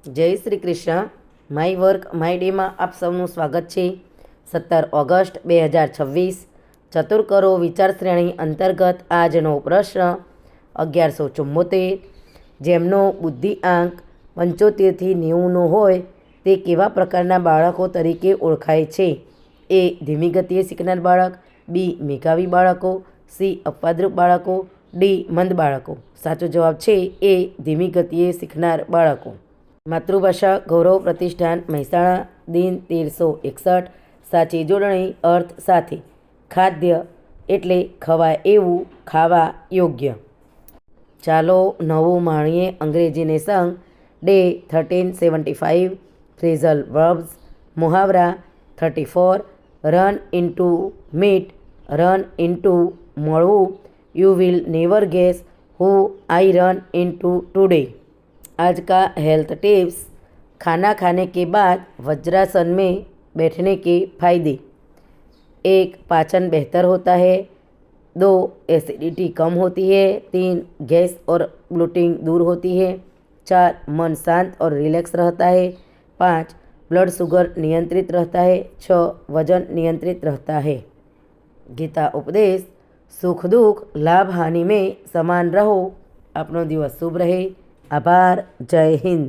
જય Shri Krishna. My work my ડેમાં આપ સૌનું સ્વાગત છે. 17 ઓગસ્ટ 2026 ચતુર કરો વિચાર શ્રેણી અંતર્ગત આજનો પ્રશ્ન 1174. જેમનો બુદ્ધિ આંક 75થી 90નો હોય તે કેવા પ્રકારના બાળકો તરીકે ઓળખાય છે? એ. ધીમી ગતિએ શીખનાર બાળક. બી. મેઘાવી બાળકો. સી. અપવાદરૂપ બાળકો. ડી. મંદ બાળકો. સાચો જવાબ છે એ. ધીમી ગતિએ શીખનાર બાળકો. માતૃભાષા ગૌરવ પ્રતિષ્ઠાન મહેસાણા દિન 1361. સાચી જોડણી અર્થ સાથે. ખાદ્ય એટલે ખવાય એવું, ખાવા યોગ્ય. ચાલો નવું માણીએ અંગ્રેજીને સંગ. ડે 1375. Phrasal verbs. મુહાવરા 34. Run into meet. Run into મળવું. You will never guess who I run into today. आज का हेल्थ टिप्स. खाना खाने के बाद वज्रासन में बैठने के फायदे. 1. पाचन बेहतर होता है. 2. एसिडिटी कम होती है. 3. गैस और ब्लोटिंग दूर होती है. 4. मन शांत और रिलैक्स रहता है. 5. ब्लड शुगर नियंत्रित रहता है. 6. वजन नियंत्रित रहता है. गीता उपदेश. सुख दुख लाभ हानि में समान रहो. अपनो दिवस शुभ रहे. आभार. जय हिंद.